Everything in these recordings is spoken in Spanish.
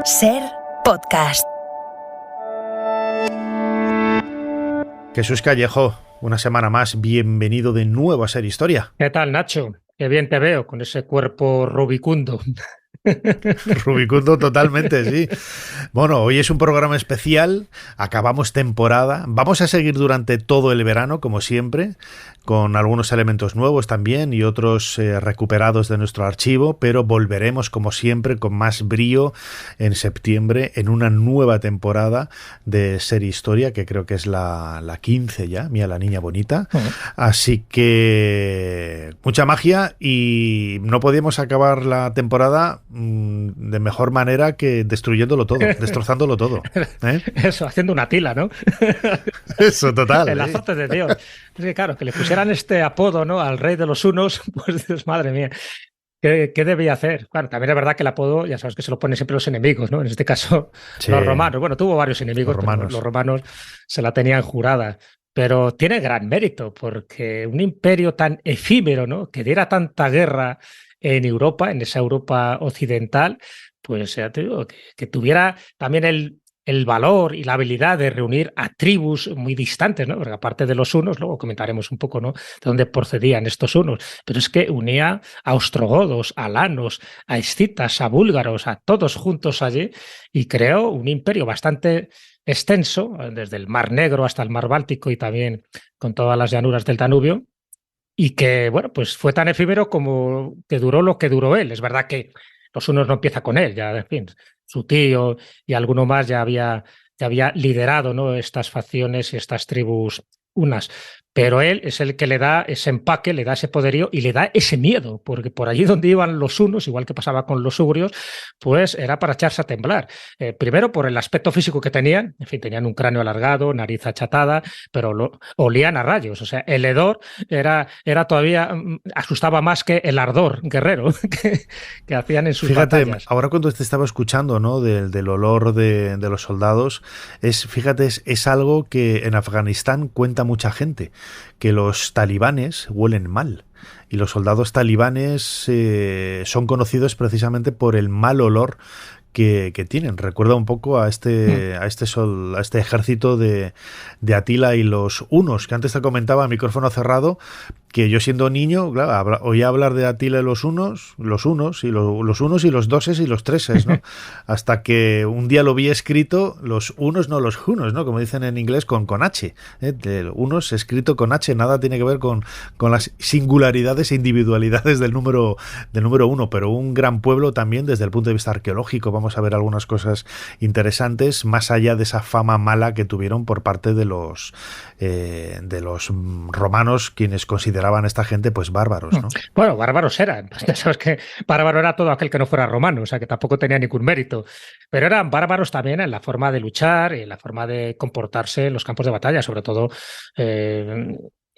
Ser Podcast. Jesús Callejo, una semana más, bienvenido de nuevo a Ser Historia. ¿Qué tal, Nacho? Qué bien te veo con ese cuerpo rubicundo. Rubicundo totalmente, sí. Bueno, hoy es un programa especial, acabamos temporada, vamos a seguir durante todo el verano, como siempre, con algunos elementos nuevos también y otros recuperados de nuestro archivo, pero volveremos, como siempre, con más brío en septiembre, en una nueva temporada de Ser Historia, que creo que es la 15 ya, mira la niña bonita. Así que mucha magia y no podíamos acabar la temporada de mejor manera que destruyéndolo todo, destrozándolo todo. Eso, haciendo una tila, ¿no? Eso, total. El azote de Dios. Es que claro, que le pusieran este apodo, ¿no?, al rey de los hunos, pues Dios, madre mía, ¿qué debía hacer? Bueno, también es verdad que el apodo, ya sabes que se lo ponen siempre los enemigos, ¿no? En este caso, sí, los romanos. Bueno, tuvo varios enemigos, pero los romanos se la tenían jurada. Pero tiene gran mérito, porque un imperio tan efímero, ¿no?, que diera tanta guerra en Europa, en esa Europa occidental, pues ya te digo, que tuviera también el valor y la habilidad de reunir a tribus muy distantes, ¿no? Porque aparte de los hunos, luego comentaremos un poco, ¿no?, de dónde procedían estos hunos, pero es que unía a ostrogodos, a alanos, a escitas, a búlgaros, a todos juntos allí y creó un imperio bastante extenso, desde el Mar Negro hasta el Mar Báltico y también con todas las llanuras del Danubio, y que, bueno, pues fue tan efímero como que duró lo que duró él. Es verdad que los hunos no empieza con él, ya, en fin, su tío y alguno más ya había liderado, ¿no?, estas facciones y estas tribus unas. Pero él es el que le da ese empaque, le da ese poderío y le da ese miedo, porque por allí donde iban los hunos, igual que pasaba con los ugrios, pues era para echarse a temblar. Primero por el aspecto físico que tenían, en fin, tenían un cráneo alargado, nariz achatada, pero olían a rayos. O sea, el hedor era todavía, asustaba más que el ardor guerrero que hacían en sus batallas. Ahora cuando te estaba escuchando, ¿no?, del olor de los soldados, es algo que en Afganistán cuenta mucha gente, que los talibanes huelen mal y los soldados talibanes son conocidos precisamente por el mal olor que tienen. Recuerda un poco a este ejército de Atila y los hunos, que antes te comentaba a micrófono cerrado, que yo siendo niño, claro, oía hablar de Atila y los unos y los doses y los treses, ¿no? Hasta que un día lo vi escrito, los unos, no los hunos, ¿no?, como dicen en inglés, con H. Unos escrito con H, nada tiene que ver con las singularidades e individualidades del número uno, pero un gran pueblo también desde el punto de vista arqueológico. Vamos a ver algunas cosas interesantes, más allá de esa fama mala que tuvieron por parte de los romanos, quienes consideraban a esta gente pues bárbaros, ¿no? Bueno, bárbaros eran. Ya sabes que bárbaro era todo aquel que no fuera romano, o sea que tampoco tenía ningún mérito. Pero eran bárbaros también en la forma de luchar y en la forma de comportarse en los campos de batalla, sobre todo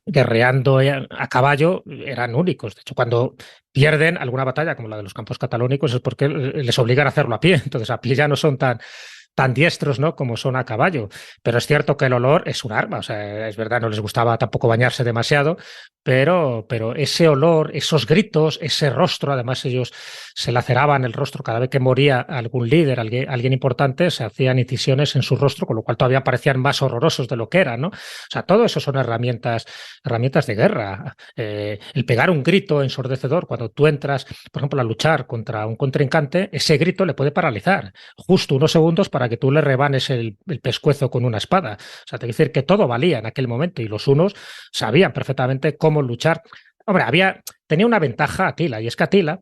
guerreando a caballo, eran únicos. De hecho, cuando pierden alguna batalla, como la de los campos catalónicos, es porque les obligan a hacerlo a pie. Entonces, a pie ya no son tan diestros, ¿no?, como son a caballo. Pero es cierto que el olor es un arma. O sea, es verdad, no les gustaba tampoco bañarse demasiado, pero ese olor, esos gritos, ese rostro, además ellos se laceraban el rostro cada vez que moría algún líder, alguien importante, se hacían incisiones en su rostro, con lo cual todavía parecían más horrorosos de lo que eran, ¿no? O sea, todo eso son herramientas de guerra. El pegar un grito ensordecedor cuando tú entras, por ejemplo, a luchar contra un contrincante, ese grito le puede paralizar justo unos segundos para que tú le rebanes el pescuezo con una espada. O sea, te quiero decir que todo valía en aquel momento y los unos sabían perfectamente cómo luchar. Hombre, tenía una ventaja Atila, y es que Atila,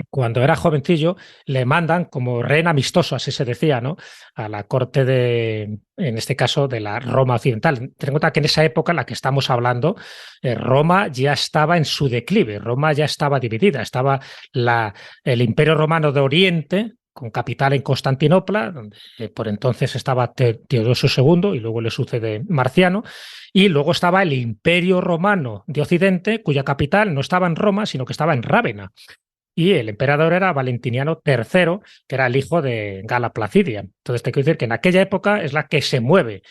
cuando era jovencillo, le mandan como rehén amistoso, así se decía, ¿no?, a la corte en este caso, de la Roma occidental. Ten en cuenta que en esa época en la que estamos hablando, Roma ya estaba en su declive, Roma ya estaba dividida, estaba el Imperio Romano de Oriente, con capital en Constantinopla, donde por entonces estaba Teodosio II y luego le sucede Marciano, y luego estaba el Imperio Romano de Occidente, cuya capital no estaba en Roma, sino que estaba en Rávena. y el emperador era Valentiniano III, que era el hijo de Gala Placidia. Entonces, te quiero decir que en aquella época es la que se mueve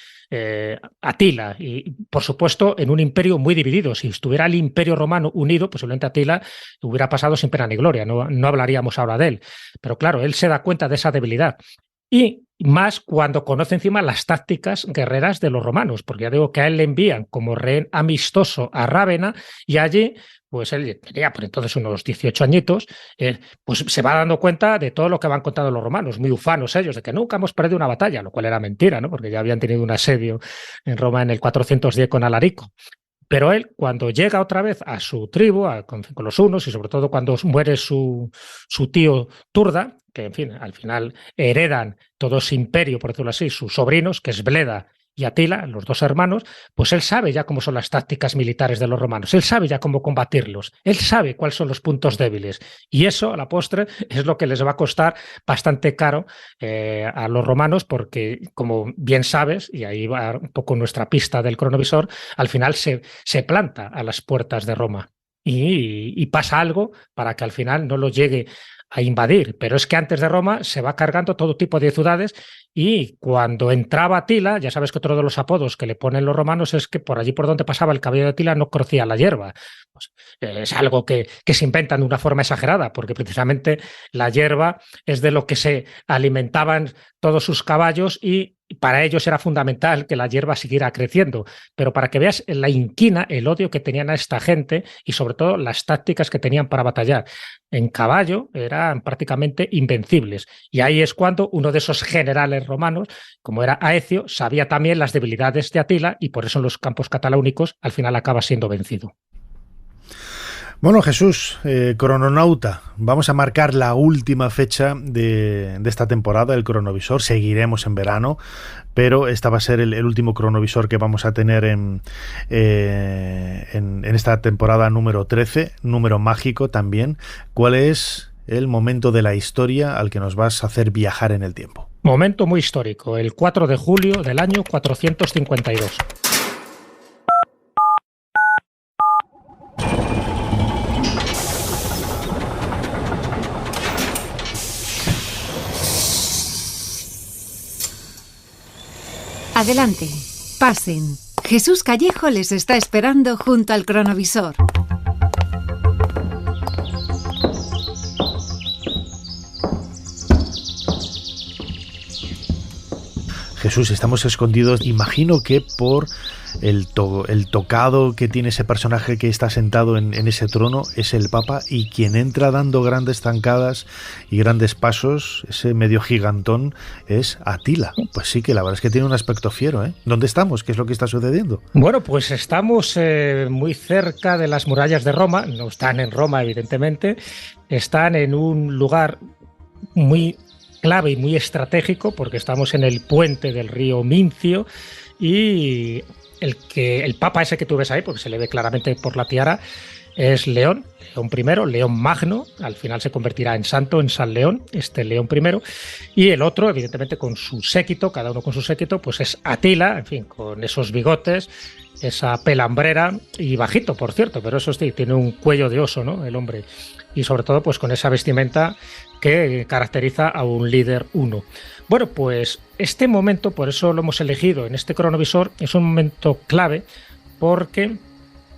Atila, y por supuesto en un imperio muy dividido. Si estuviera el imperio romano unido, posiblemente Atila hubiera pasado sin pena ni gloria, no hablaríamos ahora de él. Pero claro, él se da cuenta de esa debilidad. Y más cuando conoce encima las tácticas guerreras de los romanos, porque ya digo que a él le envían como rehén amistoso a Rávena, y allí, pues él tenía por entonces unos 18 añitos, pues se va dando cuenta de todo lo que van contando los romanos, muy ufanos ellos, de que nunca hemos perdido una batalla, lo cual era mentira, ¿no? Porque ya habían tenido un asedio en Roma en el 410 con Alarico. Pero él, cuando llega otra vez a su tribu, con los hunos, y sobre todo cuando muere su tío Turda, que en fin, al final heredan todo ese imperio, por decirlo así, sus sobrinos, que es Bleda y Atila, los dos hermanos, pues él sabe ya cómo son las tácticas militares de los romanos, él sabe ya cómo combatirlos, él sabe cuáles son los puntos débiles. Y eso, a la postre, es lo que les va a costar bastante caro a los romanos, porque, como bien sabes, y ahí va un poco nuestra pista del cronovisor, al final se planta a las puertas de Roma. Y pasa algo para que al final no lo llegue a invadir, pero es que antes de Roma se va cargando todo tipo de ciudades, y cuando entraba Atila, ya sabes que otro de los apodos que le ponen los romanos es que por allí por donde pasaba el cabello de Atila no crecía la hierba. Pues, es algo que se inventan de una forma exagerada, porque precisamente la hierba es de lo que se alimentaban todos sus caballos, y para ellos era fundamental que la hierba siguiera creciendo. Pero para que veas la inquina, el odio que tenían a esta gente, y sobre todo las tácticas que tenían para batallar. En caballo eran prácticamente invencibles. Y ahí es cuando uno de esos generales romanos, como era Aecio, sabía también las debilidades de Atila, y por eso en los campos cataláunicos al final acaba siendo vencido. Bueno, Jesús, crononauta, vamos a marcar la última fecha de esta temporada, el cronovisor. Seguiremos en verano, pero esta va a ser el último cronovisor que vamos a tener en esta temporada número 13, número mágico también. ¿Cuál es el momento de la historia al que nos vas a hacer viajar en el tiempo? Momento muy histórico, el 4 de julio del año 452. Adelante, pasen. Jesús Callejo les está esperando junto al cronovisor. Jesús, estamos escondidos, imagino que por el tocado que tiene ese personaje que está sentado en ese trono, es el Papa, y quien entra dando grandes zancadas y grandes pasos, ese medio gigantón, es Atila. Pues sí, que la verdad es que tiene un aspecto fiero, ¿eh? ¿Dónde estamos? ¿Qué es lo que está sucediendo? Bueno, pues estamos muy cerca de las murallas de Roma. No están en Roma, evidentemente, están en un lugar muy clave y muy estratégico, porque estamos en el puente del río Mincio, y el papa ese que tú ves ahí, porque se le ve claramente por la tiara, es León I, León Magno. Al final se convertirá en santo, en San León, este León I, y el otro, evidentemente, con su séquito, cada uno con su séquito, pues es Atila, en fin, con esos bigotes, esa pelambrera, y bajito, por cierto, pero eso sí, tiene un cuello de oso, ¿no?, el hombre, y sobre todo pues con esa vestimenta que caracteriza a un líder uno. Bueno, pues este momento, por eso lo hemos elegido en este cronovisor, es un momento clave, porque,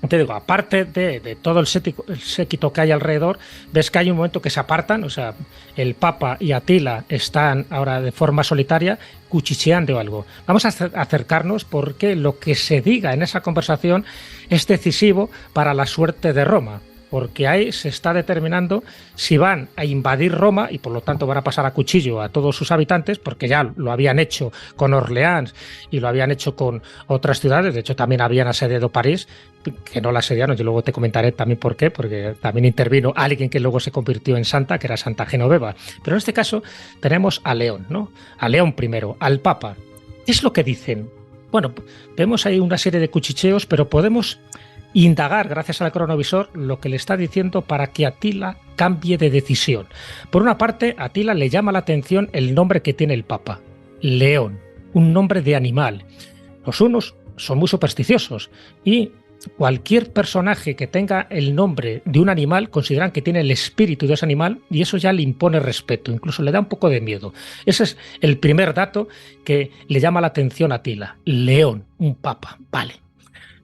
te digo, aparte de todo el séquito que hay alrededor, ves que hay un momento que se apartan, o sea, el Papa y Atila están ahora de forma solitaria cuchicheando algo. Vamos a acercarnos, porque lo que se diga en esa conversación es decisivo para la suerte de Roma, porque ahí se está determinando si van a invadir Roma, y por lo tanto van a pasar a cuchillo a todos sus habitantes, porque ya lo habían hecho con Orleans y lo habían hecho con otras ciudades. De hecho, también habían asediado París, que no la asediaron, yo luego te comentaré también por qué, porque también intervino alguien que luego se convirtió en santa, que era Santa Genoveva. Pero en este caso tenemos a León, ¿no? A León I, al Papa. ¿Qué es lo que dicen? Bueno, vemos ahí una serie de cuchicheos, pero podemos indagar, gracias al cronovisor, lo que le está diciendo para que Atila cambie de decisión. Por una parte, a Atila le llama la atención el nombre que tiene el Papa, León, un nombre de animal. Los hunos son muy supersticiosos, y cualquier personaje que tenga el nombre de un animal, consideran que tiene el espíritu de ese animal y eso ya le impone respeto, incluso le da un poco de miedo. Ese es el primer dato que le llama la atención a Atila. León, un papa, vale.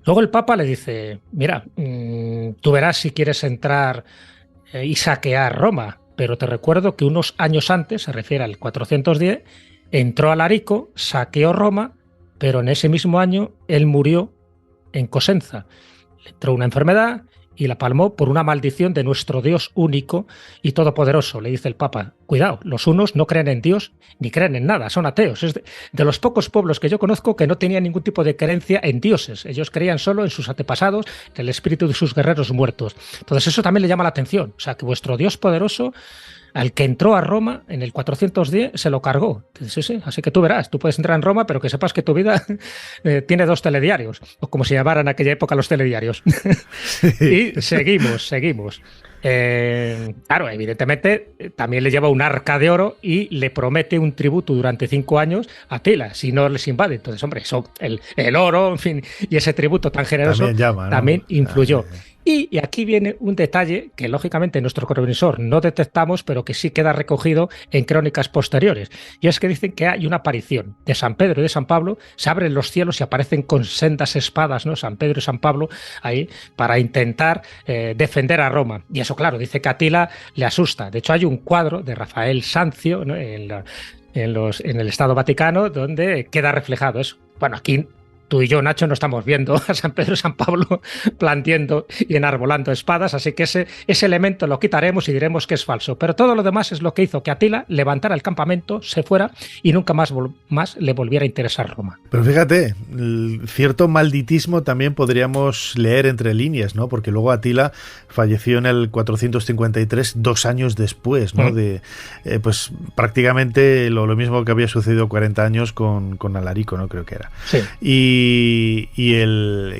Luego el papa le dice, mira, tú verás si quieres entrar y saquear Roma, pero te recuerdo que unos años antes, se refiere al 410, entró Alarico, saqueó Roma, pero en ese mismo año él murió en Cosenza. Le entró una enfermedad y la palmó por una maldición de nuestro Dios único y todopoderoso. Le dice el Papa, cuidado, los hunos no creen en Dios ni creen en nada, son ateos. Es de los pocos pueblos que yo conozco que no tenían ningún tipo de creencia en dioses. Ellos creían solo en sus antepasados, en el espíritu de sus guerreros muertos. Entonces eso también le llama la atención. O sea, que vuestro Dios poderoso, al que entró a Roma en el 410, se lo cargó. Sí, sí, así que tú verás, tú puedes entrar en Roma, pero que sepas que tu vida tiene 2 telediarios, o como se llamaran en aquella época los telediarios. Y seguimos. Claro, evidentemente también le lleva un arca de oro y le promete un tributo durante 5 años a Atila, si no les invade. Entonces, hombre, eso, el oro, en fin, y ese tributo tan generoso también influyó. Y aquí viene un detalle que lógicamente nuestro cronisor no detectamos, pero que sí queda recogido en crónicas posteriores. Y es que dicen que hay una aparición de San Pedro y de San Pablo, se abren los cielos y aparecen con sendas espadas, ¿no? San Pedro y San Pablo ahí para intentar defender a Roma. Y eso, claro, dice que a Atila le asusta. De hecho, hay un cuadro de Rafael Sanzio, ¿no? en el Estado Vaticano donde queda reflejado eso. Bueno, aquí tú y yo, Nacho, no estamos viendo a San Pedro y San Pablo planteando y enarbolando espadas, así que ese elemento lo quitaremos y diremos que es falso. Pero todo lo demás es lo que hizo que Atila levantara el campamento, se fuera y nunca más le volviera a interesar Roma. Pero fíjate, cierto malditismo también podríamos leer entre líneas, ¿no? Porque luego Atila falleció en el 453, 2 años después, ¿no? Pues prácticamente lo mismo que había sucedido 40 años con Alarico, ¿no? Creo que era. Sí.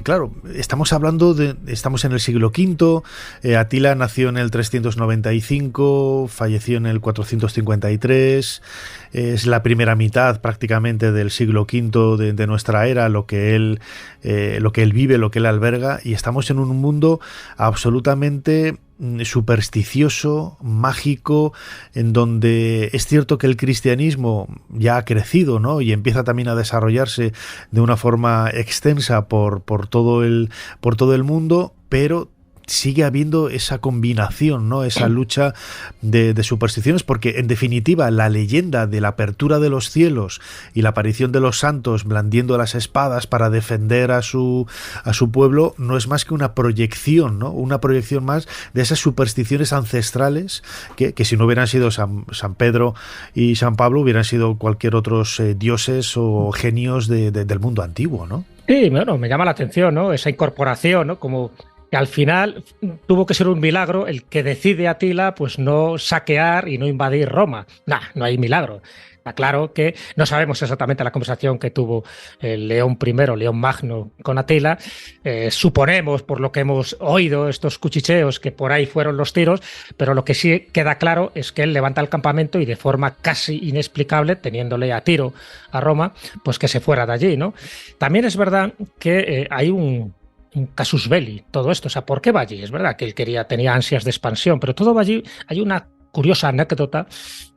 Claro, estamos en el siglo V, Atila nació en el 395, falleció en el 453, es la primera mitad prácticamente del siglo V de nuestra era, lo que él vive, lo que él alberga, y estamos en un mundo absolutamente supersticioso, mágico, en donde es cierto que el cristianismo ya ha crecido, ¿no? Y empieza también a desarrollarse de una forma extensa por todo el mundo, pero sigue habiendo esa combinación, ¿no? Esa lucha de supersticiones, porque en definitiva la leyenda de la apertura de los cielos y la aparición de los santos blandiendo las espadas para defender a su pueblo no es más que una proyección, ¿no? Una proyección más de esas supersticiones ancestrales que si no hubieran sido San Pedro y San Pablo, hubieran sido cualquier otros dioses o genios del mundo antiguo, ¿no? Sí, bueno, me llama la atención, ¿no? Esa incorporación, ¿no? Como que al final tuvo que ser un milagro el que decide Atila pues no saquear y no invadir Roma. No hay milagro. Está claro que no sabemos exactamente la conversación que tuvo el León I, León Magno, con Atila. Suponemos, por lo que hemos oído, estos cuchicheos, que por ahí fueron los tiros, pero lo que sí queda claro es que él levanta el campamento y de forma casi inexplicable, teniéndole a tiro a Roma, pues que se fuera de allí, ¿no? También es verdad que hay un casus belli, todo esto. O sea, ¿por qué va allí? Es verdad que él tenía ansias de expansión, pero todo va allí. Hay una curiosa anécdota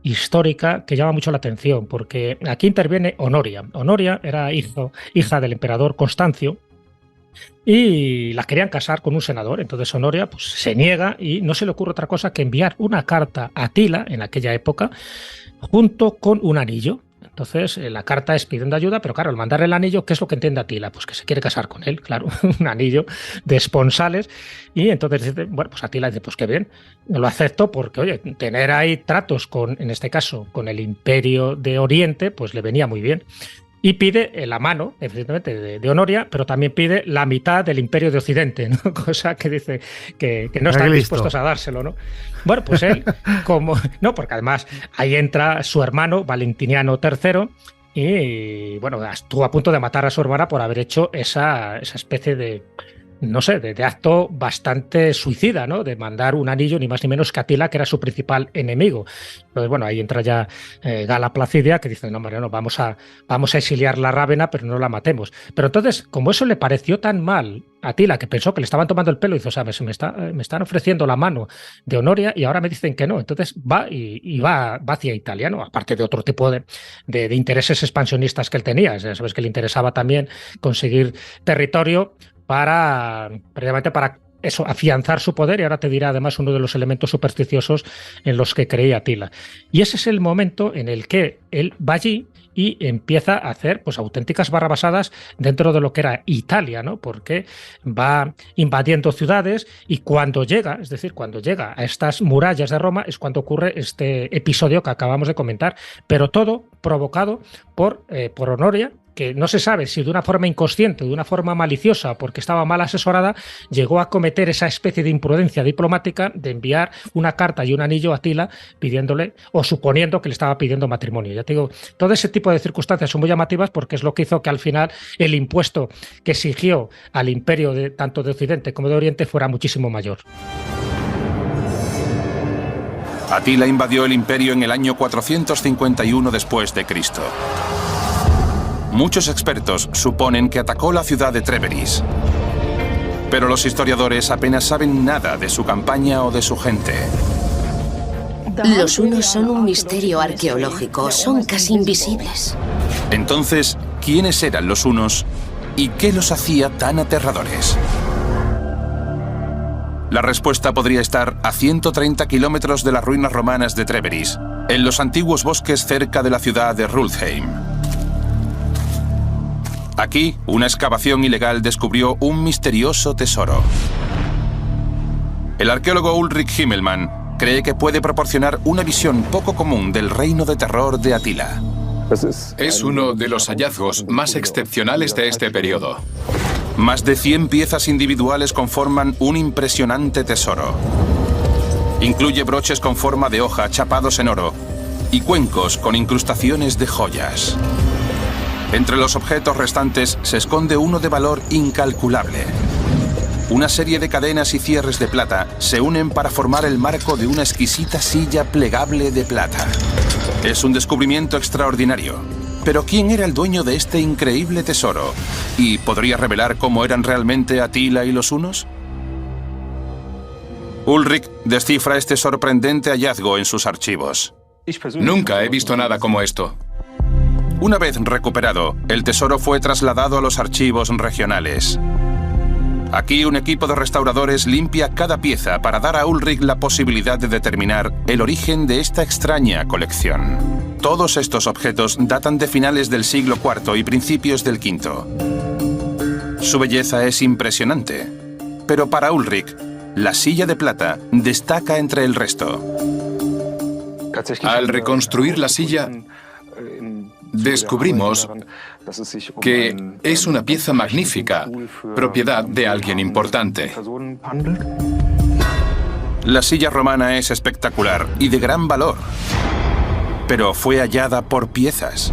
histórica que llama mucho la atención, porque aquí interviene Honoria. Honoria era hija del emperador Constancio y la querían casar con un senador. Entonces Honoria pues, se niega y no se le ocurre otra cosa que enviar una carta a Atila en aquella época junto con un anillo. Entonces, la carta es pidiendo ayuda, pero claro, al mandar el anillo, ¿qué es lo que entiende Atila? Pues que se quiere casar con él, claro, un anillo de esponsales. Y entonces dice, bueno, pues Atila dice, pues qué bien, lo acepto porque, oye, tener ahí tratos en este caso, con el Imperio de Oriente, pues le venía muy bien. Y pide la mano, evidentemente, de Honoria, pero también pide la mitad del Imperio de Occidente, ¿no? Cosa que dice que no están dispuestos a dárselo, ¿no? Bueno, pues él, no, porque además ahí entra su hermano, Valentiniano III, y bueno, estuvo a punto de matar a su hermana por haber hecho esa especie de no sé, de acto bastante suicida, ¿no? De mandar un anillo ni más ni menos que Atila, que era su principal enemigo. Entonces, bueno, ahí entra ya Gala Placidia, que dice, no, hombre, no, vamos a exiliar la Rávena, pero no la matemos. Pero entonces, como eso le pareció tan mal a Atila, que pensó que le estaban tomando el pelo, y dice, o sea, me están ofreciendo la mano de Honoria y ahora me dicen que no. Entonces va y va hacia Italia, ¿no? Aparte de otro tipo de intereses expansionistas que él tenía. Ya sabes que le interesaba también conseguir territorio precisamente para eso, afianzar su poder, y ahora te dirá además uno de los elementos supersticiosos en los que creía Atila. Y ese es el momento en el que él va allí y empieza a hacer pues auténticas barrabasadas dentro de lo que era Italia, ¿no? Porque va invadiendo ciudades, y cuando llega, es decir, cuando llega a estas murallas de Roma, es cuando ocurre este episodio que acabamos de comentar, pero todo provocado por Honoria, que no se sabe si de una forma inconsciente o de una forma maliciosa, porque estaba mal asesorada, llegó a cometer esa especie de imprudencia diplomática de enviar una carta y un anillo a Atila pidiéndole o suponiendo que le estaba pidiendo matrimonio. Ya te digo, todo ese tipo de circunstancias son muy llamativas, porque es lo que hizo que al final el impuesto que exigió al imperio tanto de Occidente como de Oriente fuera muchísimo mayor. Atila invadió el imperio en el año 451 después de Cristo. Muchos expertos suponen que atacó la ciudad de Trébéris, pero los historiadores apenas saben nada de su campaña o de su gente. Los hunos son un misterio arqueológico, son casi invisibles. Entonces, ¿quiénes eran los hunos y qué los hacía tan aterradores? La respuesta podría estar a 130 kilómetros de las ruinas romanas de Trébéris, en los antiguos bosques cerca de la ciudad de Rudheim. Aquí, una excavación ilegal descubrió un misterioso tesoro. El arqueólogo Ulrich Himmelmann cree que puede proporcionar una visión poco común del reino de terror de Atila. Es uno de los hallazgos más excepcionales de este periodo. Más de 100 piezas individuales conforman un impresionante tesoro. Incluye broches con forma de hoja chapados en oro y cuencos con incrustaciones de joyas. Entre los objetos restantes se esconde uno de valor incalculable. Una serie de cadenas y cierres de plata se unen para formar el marco de una exquisita silla plegable de plata. Es un descubrimiento extraordinario. Pero ¿quién era el dueño de este increíble tesoro? ¿Y podría revelar cómo eran realmente Atila y los hunos? Ulrich descifra este sorprendente hallazgo en sus archivos. Nunca he visto nada como esto. Una vez recuperado, el tesoro fue trasladado a los archivos regionales. Aquí un equipo de restauradores limpia cada pieza para dar a Ulrich la posibilidad de determinar el origen de esta extraña colección. Todos estos objetos datan de finales del siglo IV y principios del V. Su belleza es impresionante, pero para Ulrich, la silla de plata destaca entre el resto. Al reconstruir la silla, descubrimos que es una pieza magnífica, propiedad de alguien importante. La silla romana es espectacular y de gran valor, pero fue hallada por piezas.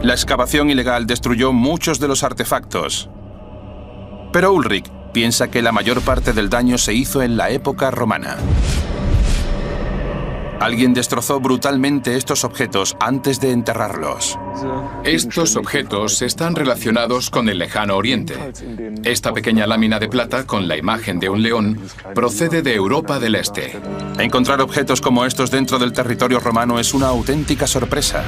La excavación ilegal destruyó muchos de los artefactos, pero Ulrich piensa que la mayor parte del daño se hizo en la época romana. Alguien destrozó brutalmente estos objetos antes de enterrarlos. Estos objetos están relacionados con el lejano oriente. Esta pequeña lámina de plata con la imagen de un león procede de Europa del Este. Encontrar objetos como estos dentro del territorio romano es una auténtica sorpresa.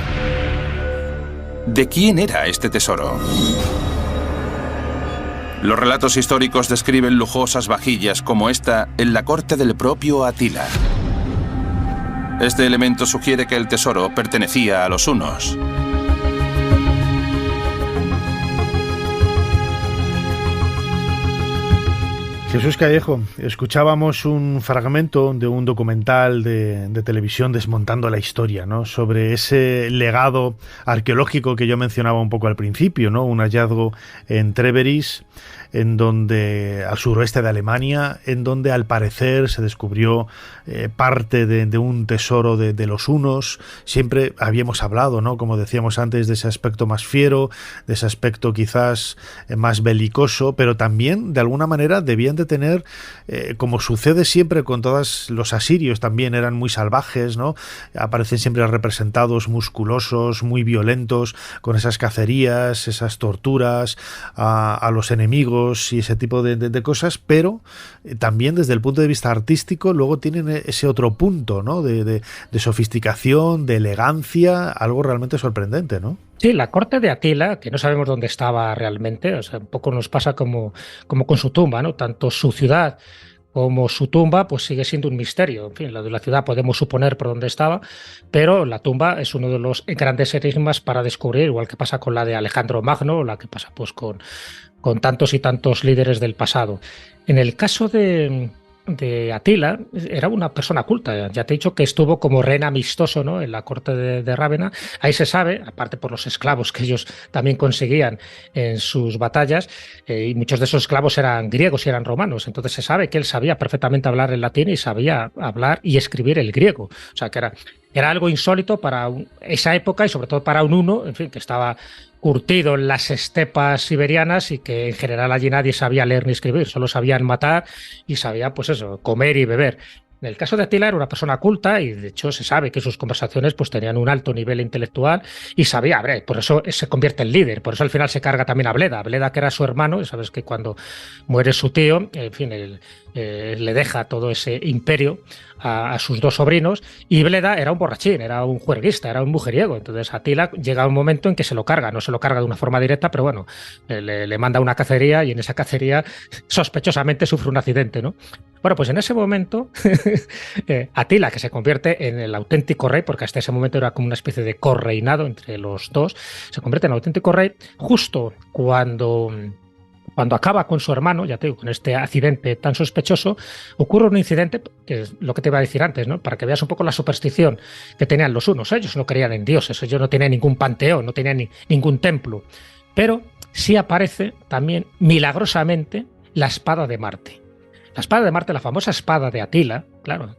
¿De quién era este tesoro? Los relatos históricos describen lujosas vajillas como esta en la corte del propio Atila. Este elemento sugiere que el tesoro pertenecía a los hunos. Jesús Callejo, escuchábamos un fragmento de un documental de televisión desmontando la historia, ¿no? Sobre ese legado arqueológico que yo mencionaba un poco al principio, ¿no? Un hallazgo en Trébéris en donde al suroeste de Alemania, en donde al parecer se descubrió parte de un tesoro de los hunos. Siempre habíamos hablado, ¿no?, como decíamos antes, de ese aspecto más fiero, de ese aspecto quizás más belicoso, pero también de alguna manera debían de tener, como sucede siempre con todos los asirios, también eran muy salvajes, ¿no? Aparecen siempre representados musculosos, muy violentos, con esas cacerías, esas torturas a los enemigos y ese tipo de cosas, pero también desde el punto de vista artístico luego tienen ese otro punto, ¿no?, de sofisticación, de elegancia, algo realmente sorprendente, ¿no? Sí, la corte de Atila, que no sabemos dónde estaba realmente, o sea, un poco nos pasa como con su tumba, ¿no? Tanto su ciudad como su tumba, pues sigue siendo un misterio. En fin, la de la ciudad podemos suponer por dónde estaba, pero la tumba es uno de los grandes enigmas para descubrir, igual que pasa con la de Alejandro Magno, o la que pasa pues con tantos y tantos líderes del pasado. En el caso de Atila, era una persona culta. Ya te he dicho que estuvo como rehén amistoso, ¿no?, en la corte de Rávena. Ahí se sabe, aparte por los esclavos que ellos también conseguían en sus batallas, y muchos de esos esclavos eran griegos y eran romanos. Entonces se sabe que él sabía perfectamente hablar el latín y sabía hablar y escribir el griego. O sea, que era algo insólito para esa época y sobre todo para un huno, en fin, que estaba curtido en las estepas siberianas y que en general allí nadie sabía leer ni escribir, solo sabían matar y sabían, pues eso, comer y beber. En el caso de Atila era una persona culta y de hecho se sabe que sus conversaciones pues tenían un alto nivel intelectual y sabía, por eso se convierte en líder, por eso al final se carga también a Bleda, que era su hermano, y sabes que cuando muere su tío, en fin, le deja todo ese imperio a sus dos sobrinos, y Bleda era un borrachín, era un juerguista, era un mujeriego. Entonces Atila llega un momento en que se lo carga, no se lo carga de una forma directa, pero bueno, le manda una cacería y en esa cacería sospechosamente sufre un accidente, ¿no? Bueno, pues en ese momento Atila, que se convierte en el auténtico rey, porque hasta ese momento era como una especie de correinado entre los dos, se convierte en el auténtico rey justo cuando acaba con su hermano, ya te digo, con este accidente tan sospechoso, ocurre un incidente, que es lo que te iba a decir antes, ¿no?, para que veas un poco la superstición que tenían los hunos. Ellos no creían en dioses, ellos no tenían ningún panteón, no tenían ningún templo, pero sí aparece también milagrosamente la espada de Marte. La espada de Marte, la famosa espada de Atila, claro,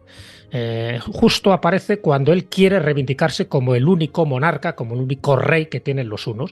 justo aparece cuando él quiere reivindicarse como el único monarca, como el único rey que tienen los hunos.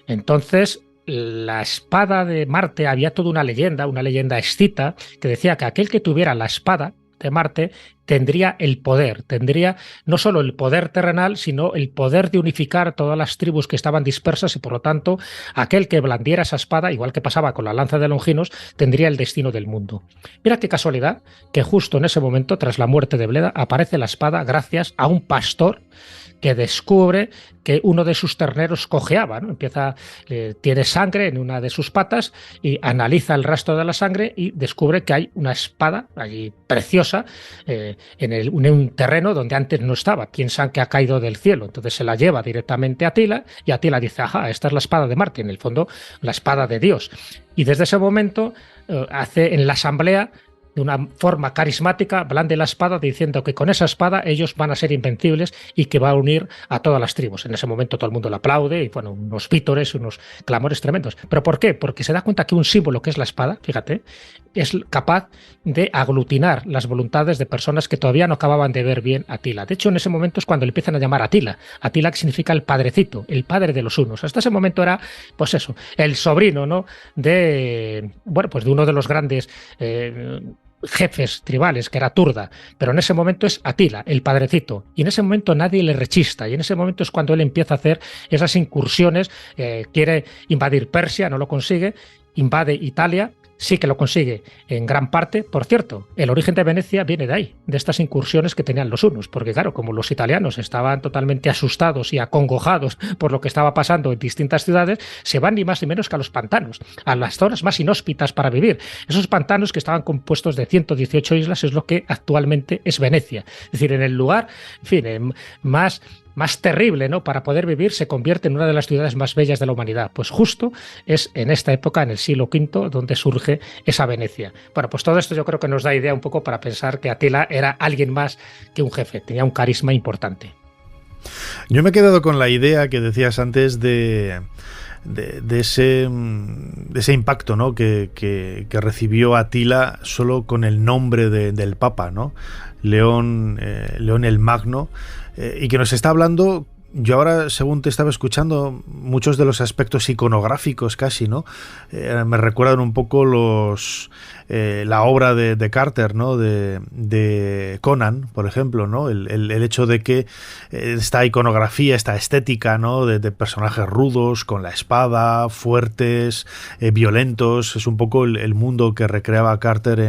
Entonces, la espada de Marte, había toda una leyenda escita, que decía que aquel que tuviera la espada de Marte tendría el poder, tendría no solo el poder terrenal, sino el poder de unificar todas las tribus que estaban dispersas y por lo tanto aquel que blandiera esa espada, igual que pasaba con la lanza de Longinos, tendría el destino del mundo. Mira qué casualidad que justo en ese momento, tras la muerte de Bleda, aparece la espada gracias a un pastor que descubre que uno de sus terneros cojeaba, ¿no? Tiene sangre en una de sus patas y analiza el rastro de la sangre y descubre que hay una espada allí preciosa en un terreno donde antes no estaba. Piensan que ha caído del cielo, entonces se la lleva directamente a Atila y Atila dice, ajá, esta es la espada de Marte, en el fondo la espada de Dios. Y desde ese momento hace en la asamblea, de una forma carismática, blande la espada diciendo que con esa espada ellos van a ser invencibles y que va a unir a todas las tribus. En ese momento todo el mundo le aplaude y bueno, unos vítores, unos clamores tremendos. ¿Pero por qué? Porque se da cuenta que un símbolo que es la espada, fíjate, es capaz de aglutinar las voluntades de personas que todavía no acababan de ver bien a Atila. De hecho, en ese momento es cuando le empiezan a llamar Atila. Atila, que significa el padrecito, el padre de los hunos. Hasta ese momento era, pues eso, el sobrino, ¿no?, de uno de los grandes jefes tribales, que era Turda, pero en ese momento es Atila, el padrecito, y en ese momento nadie le rechista, y en ese momento es cuando él empieza a hacer esas incursiones, quiere invadir Persia, no lo consigue, invade Italia, sí que lo consigue en gran parte. Por cierto, el origen de Venecia viene de ahí, de estas incursiones que tenían los hunos, porque claro, como los italianos estaban totalmente asustados y acongojados por lo que estaba pasando en distintas ciudades, se van ni más ni menos que a los pantanos, a las zonas más inhóspitas para vivir. Esos pantanos que estaban compuestos de 118 islas es lo que actualmente es Venecia. Es decir, en el lugar, en fin, más terrible, ¿no?, para poder vivir, se convierte en una de las ciudades más bellas de la humanidad. Pues justo es en esta época, en el siglo V, donde surge esa Venecia. Bueno, pues todo esto yo creo que nos da idea un poco para pensar que Atila era alguien más que un jefe, tenía un carisma importante. Yo me he quedado con la idea que decías antes de de ese impacto, ¿no? que recibió Atila solo con el nombre del Papa, ¿no? León el Magno, y que nos está hablando. Yo ahora, según te estaba escuchando, muchos de los aspectos iconográficos casi, ¿no? Me recuerdan un poco la obra de Carter, ¿no? De Conan, por ejemplo, ¿no? El hecho de que esta iconografía, esta estética, ¿no? De personajes rudos, con la espada, fuertes, violentos, es un poco el mundo que recreaba Carter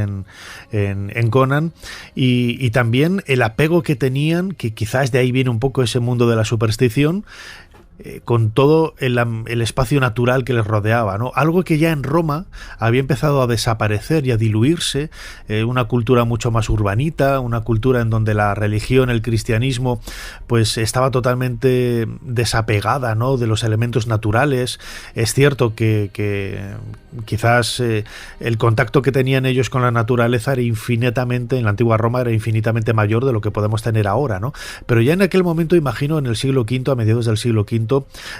en Conan, y también el apego que tenían, que quizás de ahí viene un poco ese mundo de la superstición, con todo el espacio natural que les rodeaba, ¿no? Algo que ya en Roma había empezado a desaparecer y a diluirse, una cultura mucho más urbanita, una cultura en donde la religión, el cristianismo, pues estaba totalmente desapegada, ¿no? De los elementos naturales. Es cierto que quizás el contacto que tenían ellos con la naturaleza era infinitamente, en la antigua Roma era infinitamente mayor de lo que podemos tener ahora, ¿no? Pero ya en aquel momento, imagino, en el siglo V, a mediados del siglo V,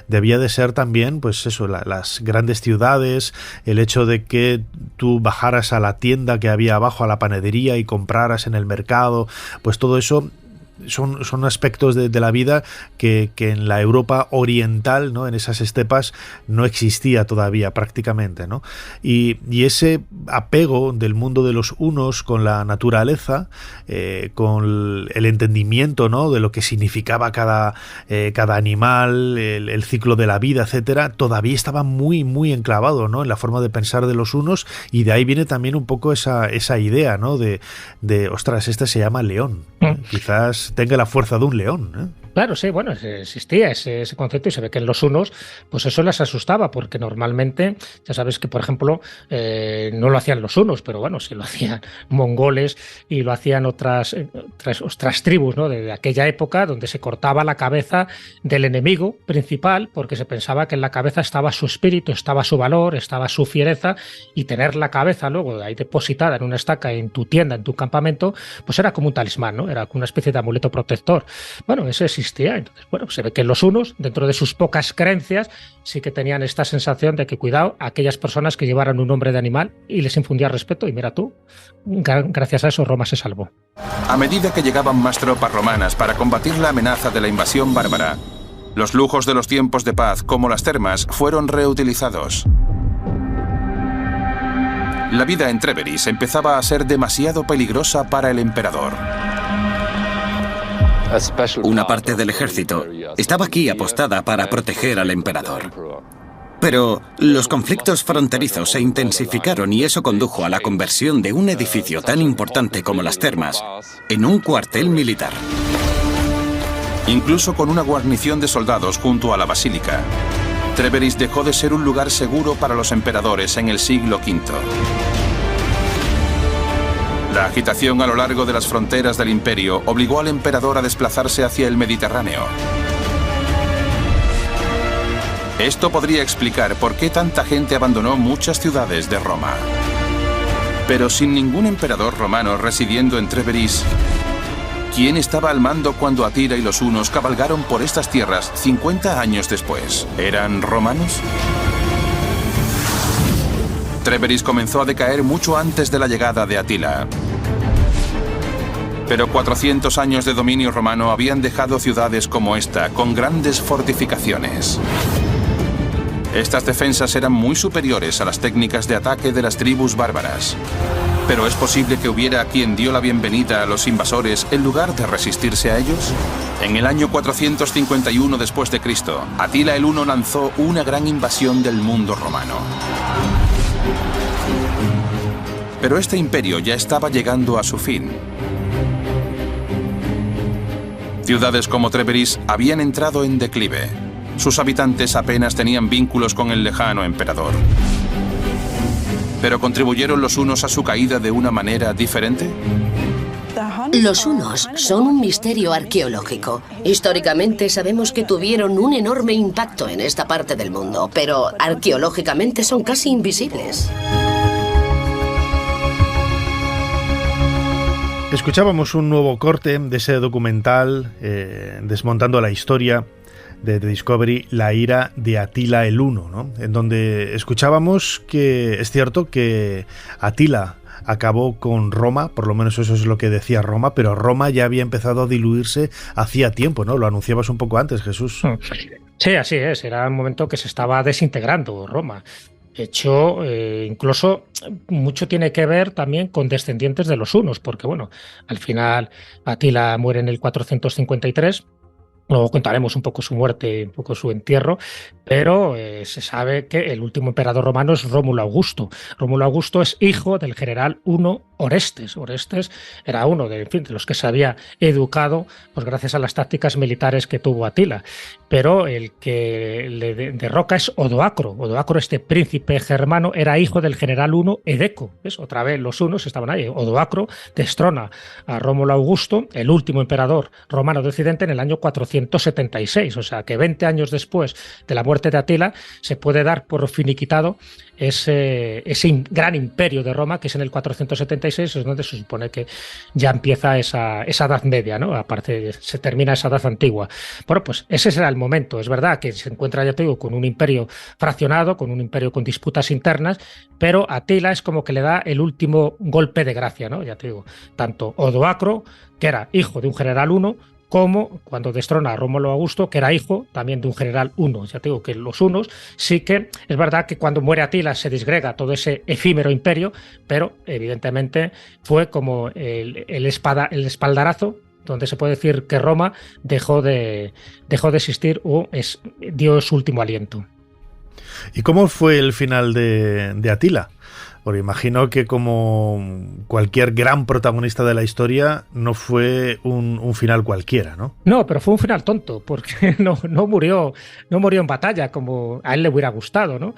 debía de ser también, pues eso, las grandes ciudades, el hecho de que tú bajaras a la tienda que había abajo, a la panadería, y compraras en el mercado, pues todo eso son aspectos de la vida que en la Europa oriental, ¿no? En esas estepas no existía todavía prácticamente, ¿no? Y ese apego del mundo de los hunos con la naturaleza, con el entendimiento, ¿no? De lo que significaba cada animal, el ciclo de la vida, etcétera, todavía estaba muy, muy enclavado, ¿no? En la forma de pensar de los hunos, y de ahí viene también un poco esa idea, ¿no? De ostras, este se llama león. Quizás tenga la fuerza de un león, ¿eh? Claro, sí, bueno, existía ese concepto, y se ve que en los hunos, pues eso les asustaba, porque normalmente, ya sabes que, por ejemplo, no lo hacían los hunos, pero bueno, sí lo hacían mongoles y lo hacían otras tribus, ¿no? De aquella época, donde se cortaba la cabeza del enemigo principal, porque se pensaba que en la cabeza estaba su espíritu, estaba su valor, estaba su fiereza, y tener la cabeza luego ahí depositada en una estaca en tu tienda, en tu campamento, pues era como un talismán, ¿no? Era como una especie de amuleto protector. Bueno, eso existía. Entonces, bueno, se ve que los hunos, dentro de sus pocas creencias, sí que tenían esta sensación de que, cuidado, aquellas personas que llevaran un nombre de animal, y les infundía respeto, y mira tú, gracias a eso Roma se salvó. A medida que llegaban más tropas romanas para combatir la amenaza de la invasión bárbara, los lujos de los tiempos de paz, como las termas, fueron reutilizados. La vida en Trèveris empezaba a ser demasiado peligrosa para el emperador. Una parte del ejército estaba aquí apostada para proteger al emperador. Pero los conflictos fronterizos se intensificaron, y eso condujo a la conversión de un edificio tan importante como las termas en un cuartel militar. Incluso con una guarnición de soldados junto a la basílica, Trèveris dejó de ser un lugar seguro para los emperadores en el siglo V. La agitación a lo largo de las fronteras del imperio obligó al emperador a desplazarse hacia el Mediterráneo. Esto podría explicar por qué tanta gente abandonó muchas ciudades de Roma. Pero sin ningún emperador romano residiendo en Trèveris, ¿quién estaba al mando cuando Atila y los hunos cabalgaron por estas tierras 50 años después? ¿Eran romanos? Trèveris comenzó a decaer mucho antes de la llegada de Atila. Pero 400 años de dominio romano habían dejado ciudades como esta, con grandes fortificaciones. Estas defensas eran muy superiores a las técnicas de ataque de las tribus bárbaras. ¿Pero es posible que hubiera quien dio la bienvenida a los invasores en lugar de resistirse a ellos? En el año 451 después de Cristo, Atila el Huno lanzó una gran invasión del mundo romano. Pero este imperio ya estaba llegando a su fin. Ciudades como Trèveris habían entrado en declive. Sus habitantes apenas tenían vínculos con el lejano emperador. ¿Pero contribuyeron los hunos a su caída de una manera diferente? Los hunos son un misterio arqueológico. Históricamente sabemos que tuvieron un enorme impacto en esta parte del mundo, pero arqueológicamente son casi invisibles. Escuchábamos un nuevo corte de ese documental, Desmontando la historia, de Discovery, La ira de Atila el Huno, ¿no? En donde escuchábamos que es cierto que Atila acabó con Roma, por lo menos eso es lo que decía Roma, pero Roma ya había empezado a diluirse hacía tiempo, ¿no? Lo anunciabas un poco antes, Jesús. Sí, así es, era un momento que se estaba desintegrando Roma. De hecho, incluso mucho tiene que ver también con descendientes de los hunos, porque bueno, al final Atila muere en el 453. Luego contaremos un poco su muerte, un poco su entierro, pero se sabe que el último emperador romano es Rómulo Augusto. Rómulo Augusto es hijo del general Huno Orestes. Orestes era uno de los que se había educado pues, gracias a las tácticas militares que tuvo Atila. Pero el que le derroca es Odoacro. Odoacro, este príncipe germano, era hijo del general Huno Edeco. ¿Ves? Otra vez los hunos estaban ahí. Odoacro destrona a Rómulo Augusto, el último emperador romano de Occidente, en el año 476. O sea que 20 años después de la muerte de Atila se puede dar por finiquitado ese gran imperio de Roma, que es en el 476, es donde se supone que ya empieza esa Edad Media, ¿no? Aparte, se termina esa Edad Antigua. Bueno, pues ese será el momento. Es verdad que se encuentra, ya te digo, con un imperio fraccionado, con un imperio con disputas internas, pero Atila es como que le da el último golpe de gracia, ¿no? Ya te digo, tanto Odoacro, que era hijo de un general huno, como cuando destrona a Rómulo Augusto, que era hijo también de un general huno. Ya te digo que los hunos sí que es verdad que cuando muere Atila se disgrega todo ese efímero imperio, pero evidentemente fue como el espaldarazo donde se puede decir que Roma dejó de existir o dio su último aliento. ¿Y cómo fue el final de Atila? Porque imagino que como cualquier gran protagonista de la historia, no fue un final cualquiera, ¿no? No, pero fue un final tonto, porque no murió en batalla como a él le hubiera gustado, ¿no?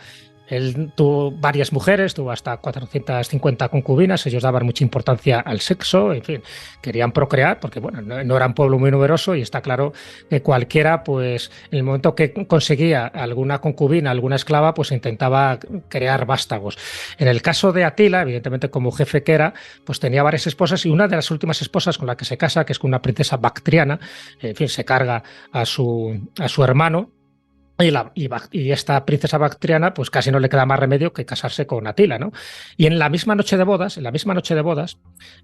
Él tuvo varias mujeres, tuvo hasta 450 concubinas, ellos daban mucha importancia al sexo, en fin, querían procrear porque bueno, no era un pueblo muy numeroso y está claro que cualquiera, pues en el momento que conseguía alguna concubina, alguna esclava, pues intentaba crear vástagos. En el caso de Atila, evidentemente como jefe que era, pues tenía varias esposas y una de las últimas esposas con la que se casa, que es con una princesa bactriana, en fin, se carga a su hermano. Y esta princesa bactriana, pues casi no le queda más remedio que casarse con Atila, ¿no? Y en la misma noche de bodas,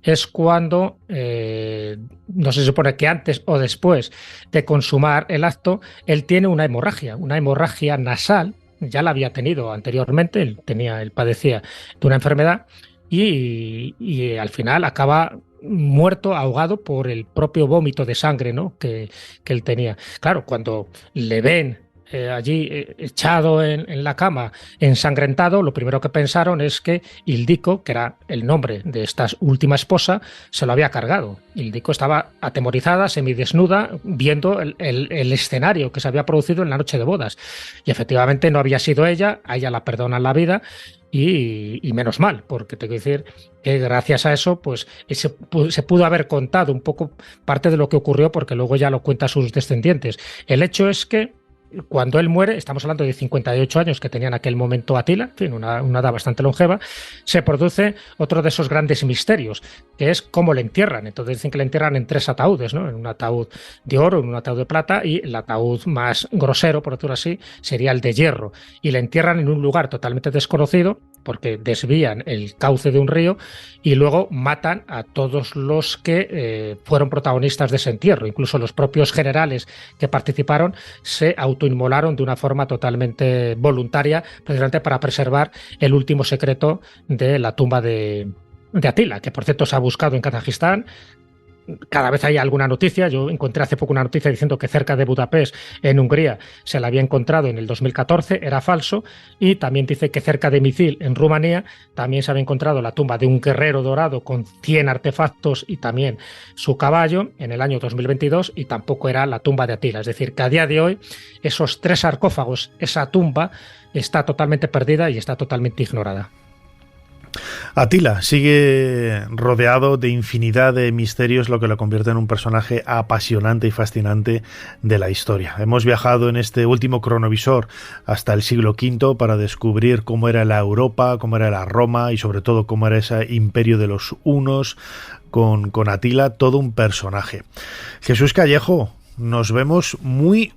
es cuando, no se supone que antes o después de consumar el acto, él tiene una hemorragia nasal. Ya la había tenido anteriormente, él padecía de una enfermedad y al final acaba muerto, ahogado por el propio vómito de sangre, ¿no? que él tenía. Claro, cuando le ven allí echado en la cama, ensangrentado, lo primero que pensaron es que Ildico, que era el nombre de esta última esposa, se lo había cargado. Ildico estaba atemorizada, semidesnuda, viendo el escenario que se había producido en la noche de bodas. Y efectivamente no había sido ella, a ella la perdonan la vida. Y menos mal, porque te quiero decir que gracias a eso pues se pudo haber contado un poco parte de lo que ocurrió, porque luego ya lo cuenta sus descendientes. El hecho es que cuando él muere, estamos hablando de 58 años que tenía en aquel momento Atila, en fin, una edad bastante longeva, se produce otro de esos grandes misterios, que es cómo le entierran. Entonces dicen que le entierran en 3 ataúdes, ¿no? En un ataúd de oro, en un ataúd de plata, y el ataúd más grosero, por decirlo así, sería el de hierro. Y le entierran en un lugar totalmente desconocido, porque desvían el cauce de un río y luego matan a todos los que fueron protagonistas de ese entierro. Incluso los propios generales que participaron se autoinmolaron de una forma totalmente voluntaria, precisamente para preservar el último secreto de la tumba de Atila, que por cierto se ha buscado en Kazajistán. Cada vez hay alguna noticia. Yo encontré hace poco una noticia diciendo que cerca de Budapest, en Hungría, se la había encontrado en el 2014, era falso. Y también dice que cerca de Micil, en Rumanía, también se había encontrado la tumba de un guerrero dorado con 100 artefactos y también su caballo en el año 2022, y tampoco era la tumba de Atila. Es decir, que a día de hoy esos 3 sarcófagos, esa tumba, está totalmente perdida y está totalmente ignorada. Atila sigue rodeado de infinidad de misterios, lo que lo convierte en un personaje apasionante y fascinante de la historia. Hemos viajado en este último cronovisor hasta el siglo V para descubrir cómo era la Europa, cómo era la Roma y sobre todo cómo era ese imperio de los hunos con Atila, todo un personaje. Jesús Callejo, Nos vemos muy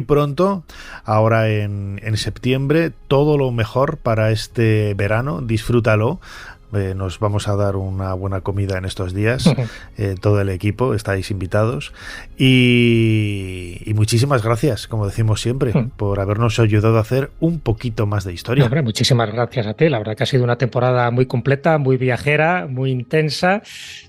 pronto, ahora en septiembre. Todo lo mejor para este verano, disfrútalo. Nos vamos a dar una buena comida en estos días, todo el equipo, estáis invitados, y muchísimas gracias, como decimos siempre, por habernos ayudado a hacer un poquito más de historia. Hombre, muchísimas gracias a ti, la verdad que ha sido una temporada muy completa, muy viajera, muy intensa,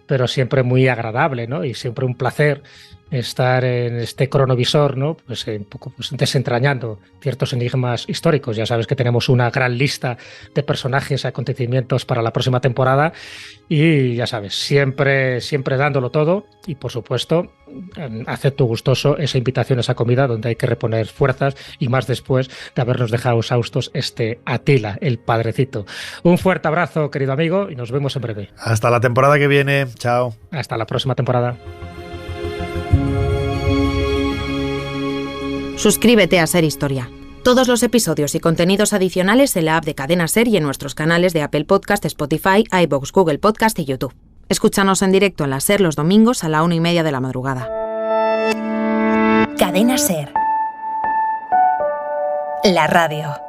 pero siempre muy agradable, ¿no? Y siempre un placer estar en este cronovisor, ¿no? Pues un poco desentrañando ciertos enigmas históricos. Ya sabes que tenemos una gran lista de personajes y acontecimientos para la próxima temporada y ya sabes, siempre dándolo todo y por supuesto acepto gustoso esa invitación a esa comida donde hay que reponer fuerzas y más después de habernos dejado exhaustos Atila, el padrecito. Un fuerte abrazo, querido amigo, y nos vemos en breve. Hasta la temporada que viene. Chao. Hasta la próxima temporada. Suscríbete a Ser Historia. Todos los episodios y contenidos adicionales en la app de Cadena Ser y en nuestros canales de Apple Podcast, Spotify, iVoox, Google Podcast y YouTube. Escúchanos en directo en la Ser los domingos a la 1:30 de la madrugada. Cadena Ser. La radio.